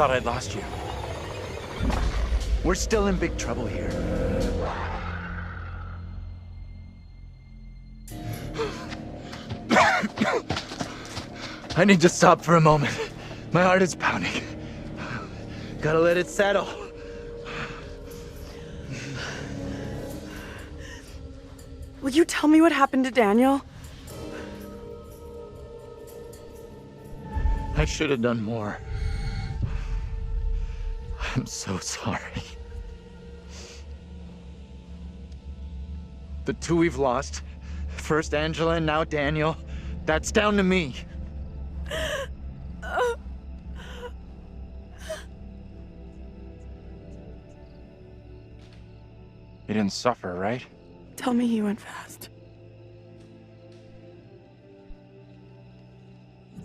thought I'd lost you. We're still in big trouble here. I need to stop for a moment. My heart is pounding. Gotta let it settle. Will you tell me what happened to Daniel? I should have done more. I'm so sorry. The two we've lost, first Angela and now Daniel, that's down to me. You didn't suffer, right? Tell me he went fast.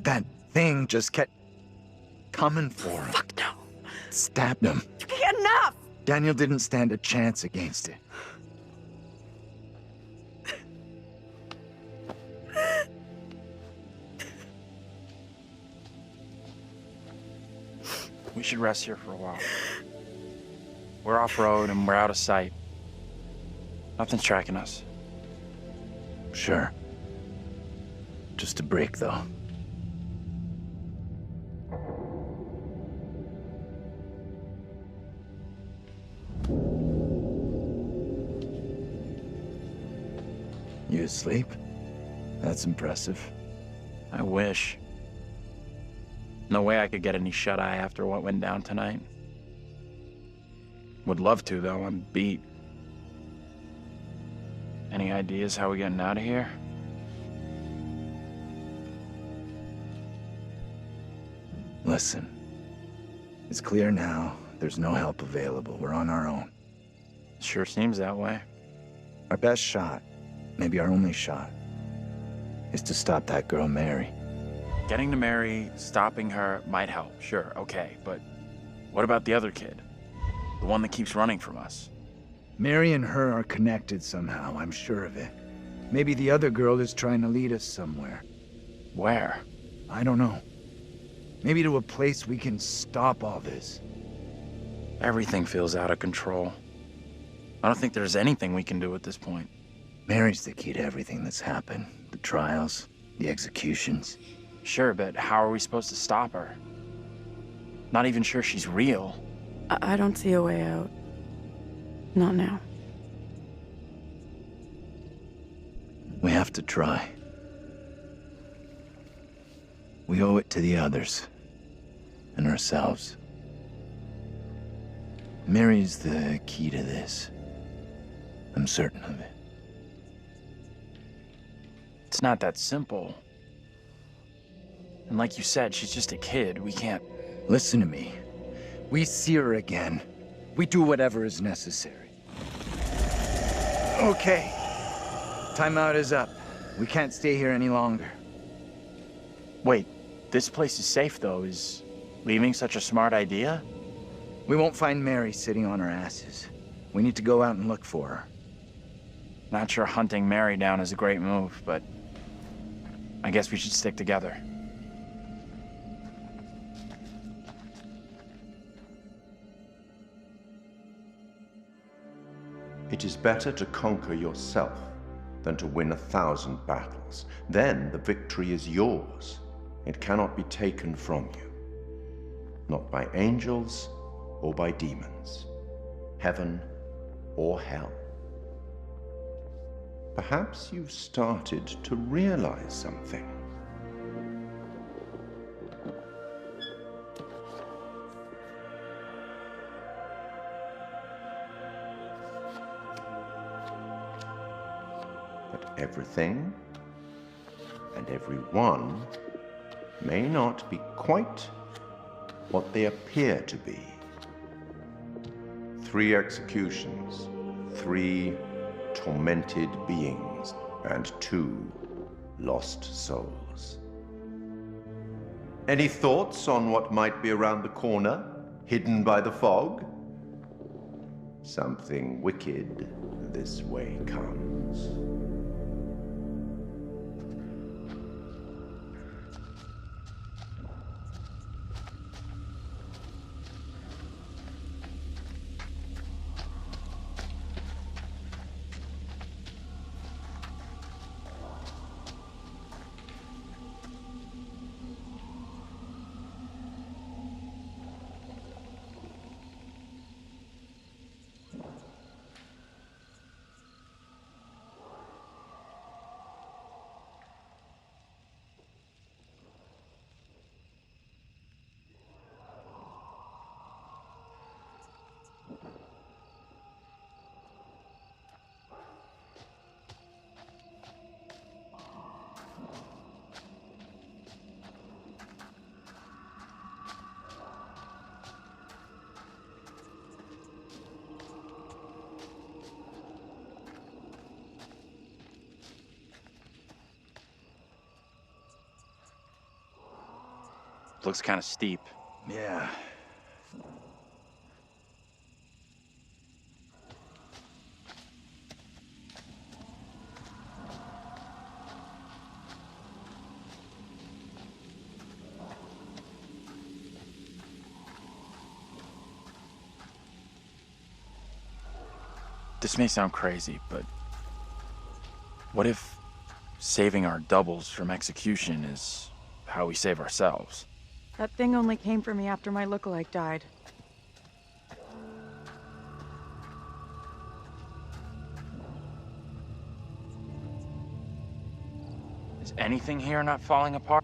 That thing just kept coming for him. Fuck no. Stabbed him. Enough! Daniel didn't stand a chance against it. We should rest here for a while. We're off-road and we're out of sight. Nothing's tracking us. Sure. Just a break, though. You asleep? That's impressive. I wish. No way I could get any shut-eye after what went down tonight. Would love to, though. I'm beat. Any ideas how we getting out of here? Listen. It's clear now. There's no help available. We're on our own. Sure seems that way. Our best shot, maybe our only shot, is to stop that girl, Mary. Getting to Mary, stopping her might help, sure, okay, but what about the other kid? The one that keeps running from us? Mary and her are connected somehow, I'm sure of it. Maybe the other girl is trying to lead us somewhere. Where? I don't know. Maybe to a place we can stop all this. Everything feels out of control. I don't think there's anything we can do at this point. Mary's the key to everything that's happened. The trials, the executions. Sure, but how are we supposed to stop her? Not even sure she's real. I don't see a way out. Not now. We have to try. We owe it to the others. And ourselves. Mary's the key to this. I'm certain of it. It's not that simple. And like you said, she's just a kid. We can't... Listen to me. We see her again. We do whatever is necessary. Okay. Timeout is up. We can't stay here any longer. Wait, this place is safe, though. Is leaving such a smart idea? We won't find Mary sitting on her asses. We need to go out and look for her. Not sure hunting Mary down is a great move, but I guess we should stick together. It is better to conquer yourself than to win 1,000 battles. Then the victory is yours. It cannot be taken from you. Not by angels or by demons, heaven or hell. Perhaps you've started to realize something. That everything and everyone may not be quite what they appear to be. 3 executions, 3 tormented beings, and 2 lost souls. Any thoughts on what might be around the corner, hidden by the fog? Something wicked this way comes. Looks kind of steep. Yeah. This may sound crazy, but what if saving our doubles from execution is how we save ourselves? That thing only came for me after my lookalike died. Is anything here not falling apart?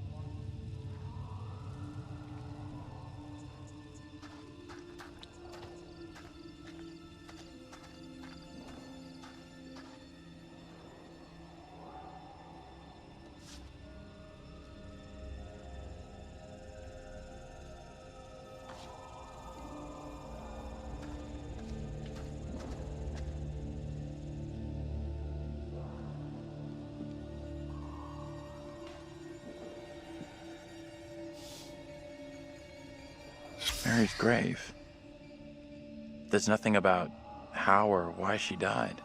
Mary's grave. There's nothing about how or why she died.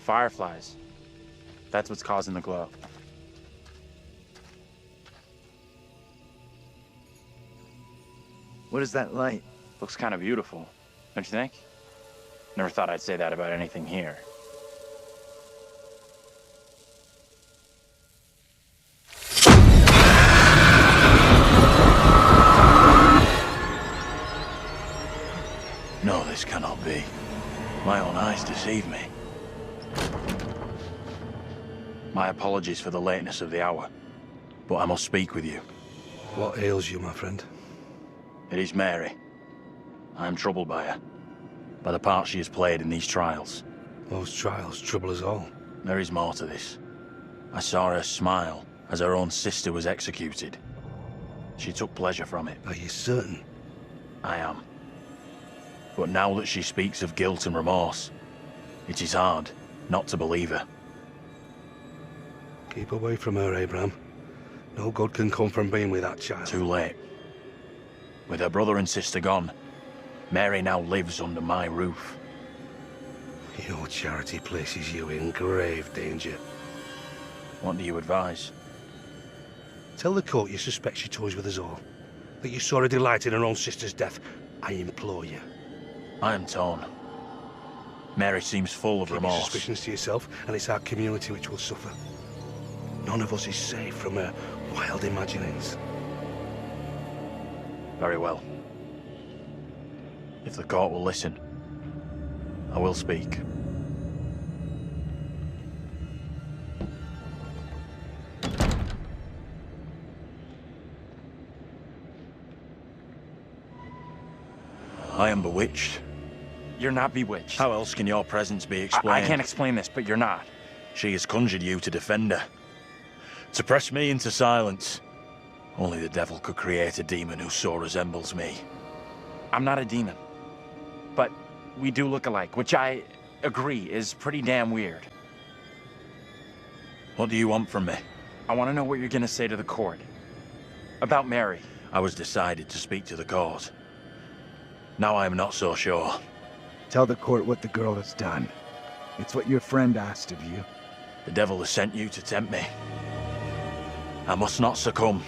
Fireflies. That's what's causing the glow. What is that light? Looks kind of beautiful, don't you think? Never thought I'd say that about anything here. No, this cannot be. My own eyes deceive me. My apologies for the lateness of the hour, but I must speak with you. What ails you, my friend? It is Mary. I am troubled by her, by the part she has played in these trials. Those trials trouble us all. There is more to this. I saw her smile as her own sister was executed. She took pleasure from it. Are you certain? I am. But now that she speaks of guilt and remorse, it is hard not to believe her. Keep away from her, Abraham. No good can come from being with that child. Too late. With her brother and sister gone, Mary now lives under my roof. Your charity places you in grave danger. What do you advise? Tell the court you suspect she toys with us all. That you saw her delight in her own sister's death. I implore you. I am torn. Mary seems full of Keep your remorse. suspicions to yourself, and it's our community which will suffer. None of us is safe from her wild imaginings. Very well. If the court will listen, I will speak. I am bewitched. You're not bewitched. How else can your presence be explained? I can't explain this, but you're not. She has conjured you to defend her. To press me into silence. Only the devil could create a demon who so resembles me. I'm not a demon. But we do look alike, which I agree is pretty damn weird. What do you want from me? I want to know what you're going to say to the court. About Mary. I was decided to speak to the court. Now I am not so sure. Tell the court what the girl has done. It's what your friend asked of you. The devil has sent you to tempt me. I must not succumb.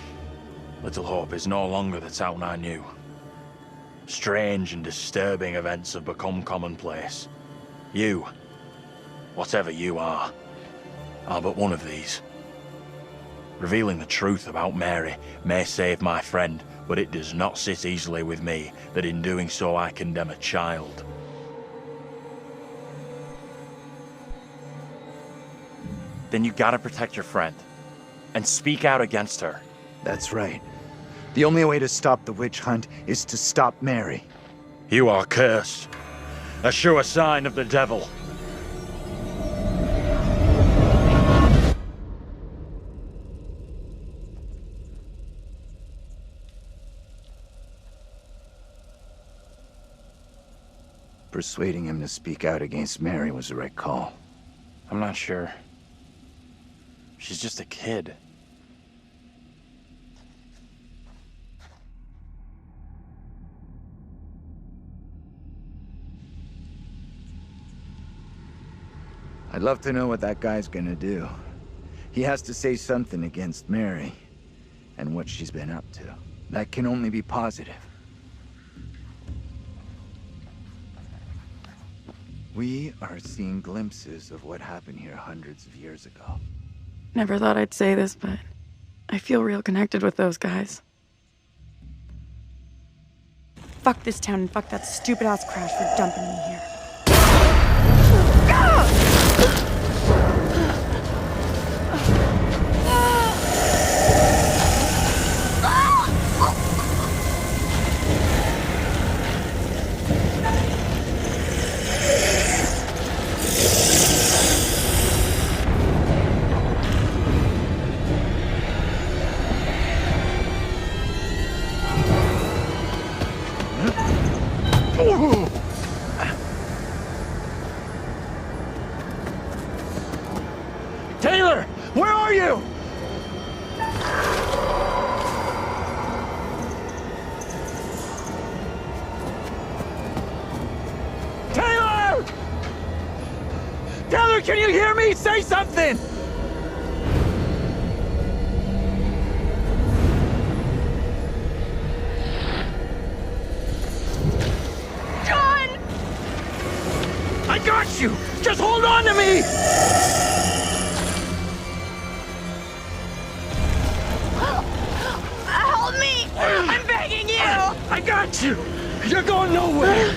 Little Hope is no longer the town I knew. Strange and disturbing events have become commonplace. You, whatever you are but one of these. Revealing the truth about Mary may save my friend, but it does not sit easily with me that in doing so I condemn a child. Then you gotta protect your friend. And speak out against her. That's right. The only way to stop the witch hunt is to stop Mary. You are cursed. A sure sign of the devil. Persuading him to speak out against Mary was the right call. I'm not sure. She's just a kid. I'd love to know what that guy's gonna do. He has to say something against Mary and what she's been up to. That can only be positive. We are seeing glimpses of what happened here hundreds of years ago. Never thought I'd say this, but I feel real connected with those guys. Fuck this town and fuck that stupid-ass crash for dumping me here. Taylor! Where are you? Taylor! Taylor, can you hear me? Say something! John! I got you! Just hold on to me! Help me! I'm begging you! I got you! You're going nowhere!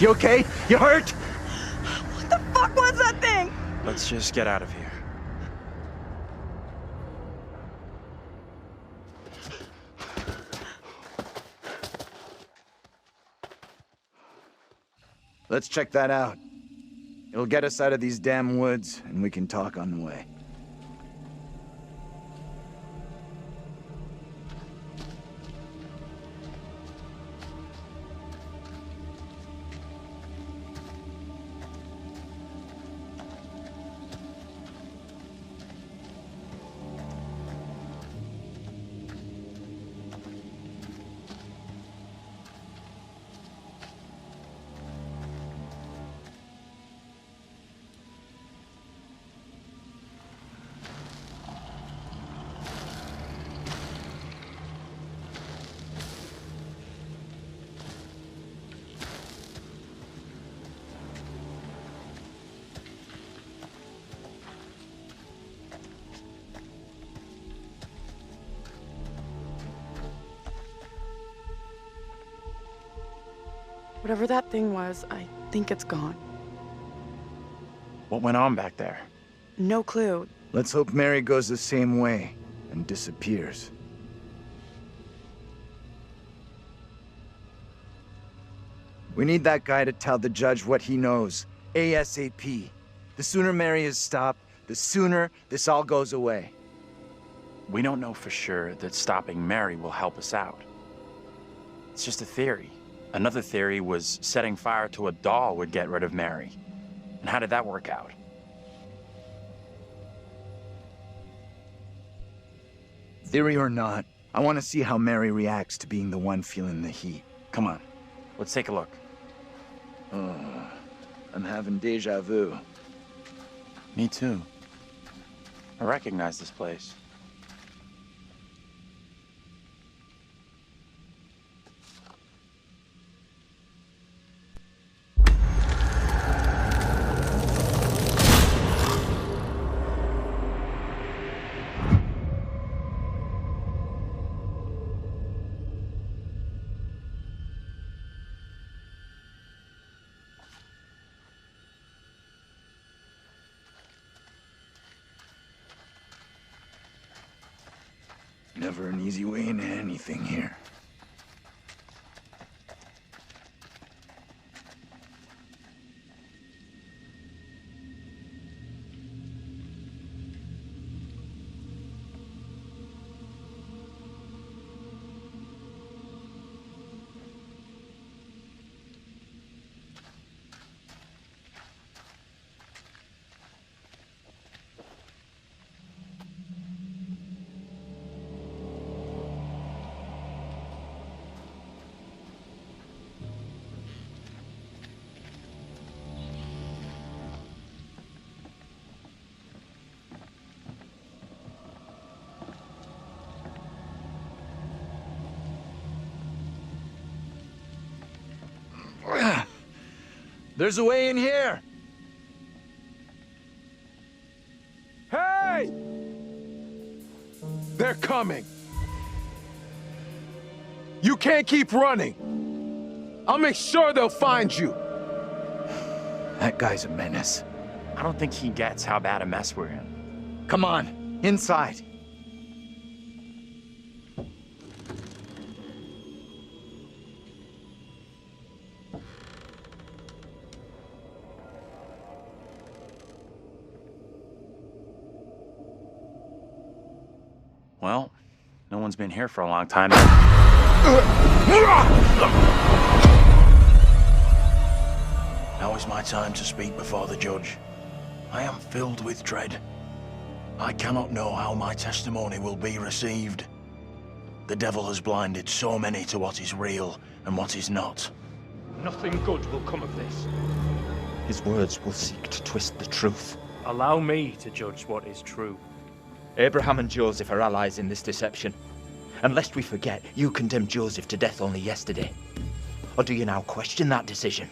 You okay? You hurt? What the fuck was that thing? Let's just get out of here. Let's check that out. It'll get us out of these damn woods, and we can talk on the way. Whatever that thing was, I think it's gone. What went on back there? No clue. Let's hope Mary goes the same way and disappears. We need that guy to tell the judge what he knows, ASAP. The sooner Mary is stopped, the sooner this all goes away. We don't know for sure that stopping Mary will help us out. It's just a theory. Another theory was setting fire to a doll would get rid of Mary. And how did that work out? Theory or not, I want to see how Mary reacts to being the one feeling the heat. Come on, let's take a look. I'm having deja vu. Me too. I recognize this place. Never an easy way into anything here. There's a way in here! Hey! They're coming! You can't keep running! I'll make sure they'll find you! That guy's a menace. I don't think he gets how bad a mess we're in. Come on, inside. Well, no one's been here for a long time. Now is my time to speak before the judge. I am filled with dread. I cannot know how my testimony will be received. The devil has blinded so many to what is real and what is not. Nothing good will come of this. His words will seek to twist the truth. Allow me to judge what is true. Abraham and Joseph are allies in this deception. And lest we forget, you condemned Joseph to death only yesterday. Or do you now question that decision?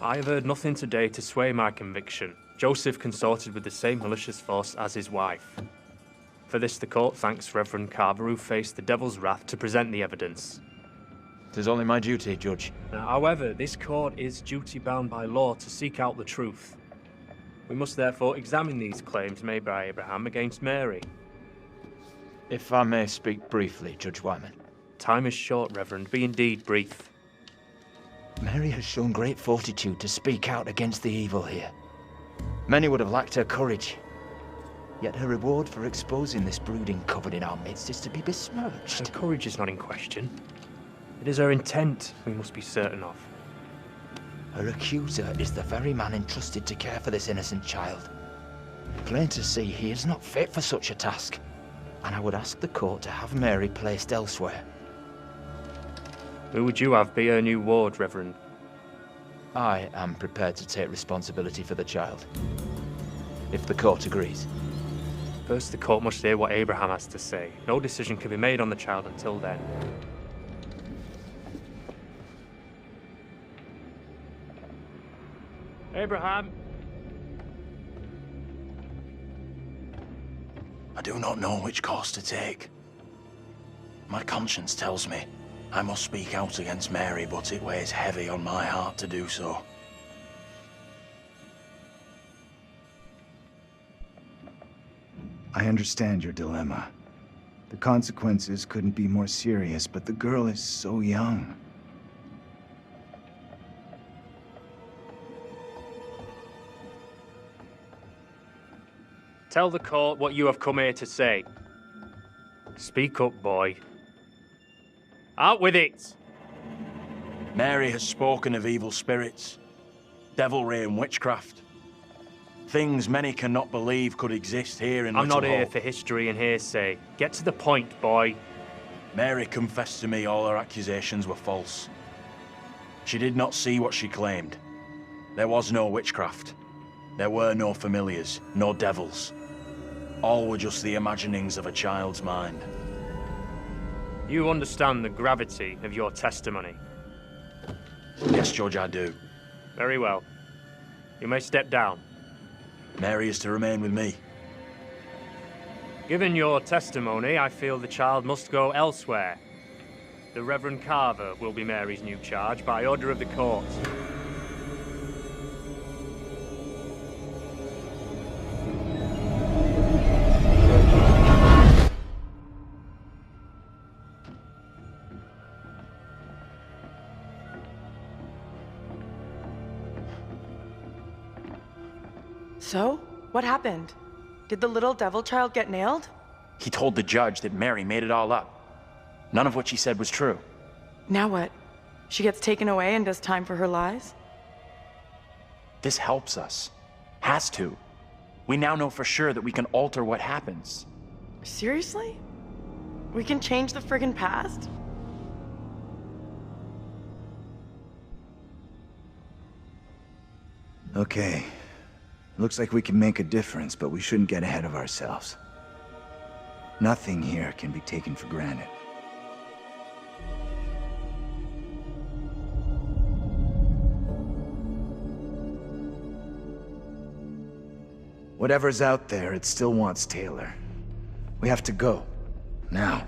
I have heard nothing today to sway my conviction. Joseph consorted with the same malicious force as his wife. For this the court thanks Reverend Carver, who faced the devil's wrath to present the evidence. 'Tis only my duty, Judge. However, this court is duty-bound by law to seek out the truth. We must therefore examine these claims made by Abraham against Mary. If I may speak briefly, Judge Wyman. Time is short, Reverend. Be indeed brief. Mary has shown great fortitude to speak out against the evil here. Many would have lacked her courage. Yet her reward for exposing this brooding coven in our midst is to be besmirched. Her courage is not in question. It is her intent we must be certain of. Her accuser is the very man entrusted to care for this innocent child. Plain to see, he is not fit for such a task. And I would ask the court to have Mary placed elsewhere. Who would you have be her new ward, Reverend? I am prepared to take responsibility for the child. If the court agrees. First, the court must hear what Abraham has to say. No decision can be made on the child until then. Abraham! I do not know which course to take. My conscience tells me I must speak out against Mary, but it weighs heavy on my heart to do so. I understand your dilemma. The consequences couldn't be more serious, but the girl is so young. Tell the court what you have come here to say. Speak up, boy. Out with it! Mary has spoken of evil spirits, devilry and witchcraft. Things many cannot believe could exist here in I'm Little not here Hope. for history and hearsay. Get to the point, boy. Mary confessed to me all her accusations were false. She did not see what she claimed. There was no witchcraft. There were no familiars, no devils. All were just the imaginings of a child's mind. You understand the gravity of your testimony. Yes, Judge, I do. Very well. You may step down. Mary is to remain with me. Given your testimony, I feel the child must go elsewhere. The Reverend Carver will be Mary's new charge by order of the court. So? What happened? Did the little devil child get nailed? He told the judge that Mary made it all up. None of what she said was true. Now what? She gets taken away and does time for her lies? This helps us. Has to. We now know for sure that we can alter what happens. Seriously? We can change the friggin' past? Okay. Looks like we can make a difference, but we shouldn't get ahead of ourselves. Nothing here can be taken for granted. Whatever's out there, it still wants Taylor. We have to go. Now.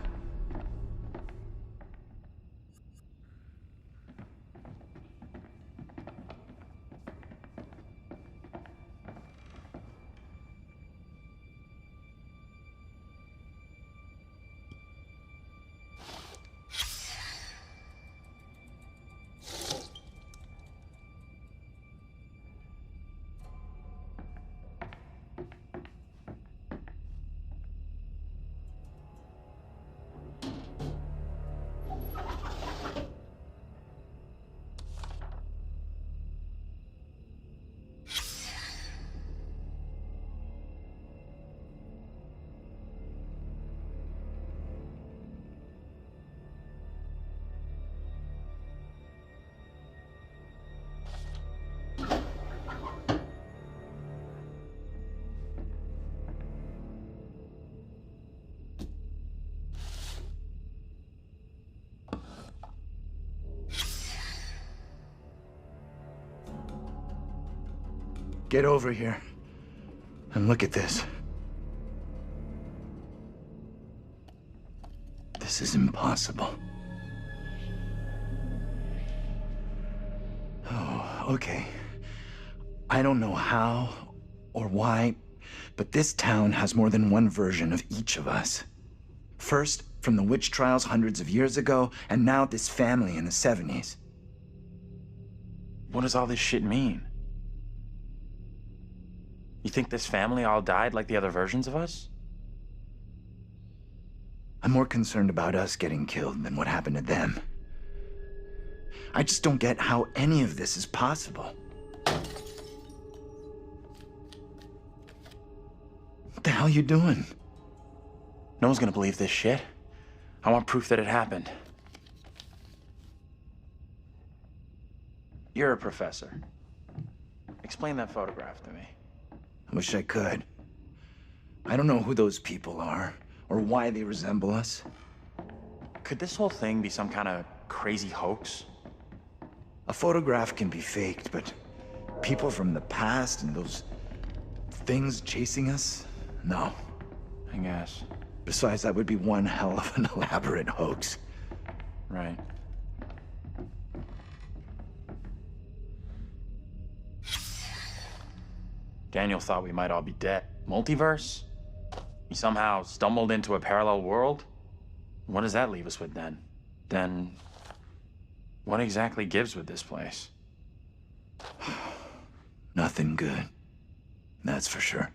Get over here and look at this. This is impossible. Oh, okay. I don't know how or why, but this town has more than one version of each of us. First, from the witch trials hundreds of years ago, and now this family in the 70s. What does all this shit mean? You think this family all died like the other versions of us? I'm more concerned about us getting killed than what happened to them. I just don't get how any of this is possible. What the hell are you doing? No one's gonna believe this shit. I want proof that it happened. You're a professor. Explain that photograph to me. I wish I could. I don't know who those people are, or why they resemble us. Could this whole thing be some kind of crazy hoax? A photograph can be faked, but people from the past and those things chasing us? No. I guess. Besides, that would be one hell of an elaborate hoax. Right. Daniel thought we might all be dead. Multiverse? We somehow stumbled into a parallel world? What does that leave us with then? Then, what exactly gives with this place? Nothing good. That's for sure.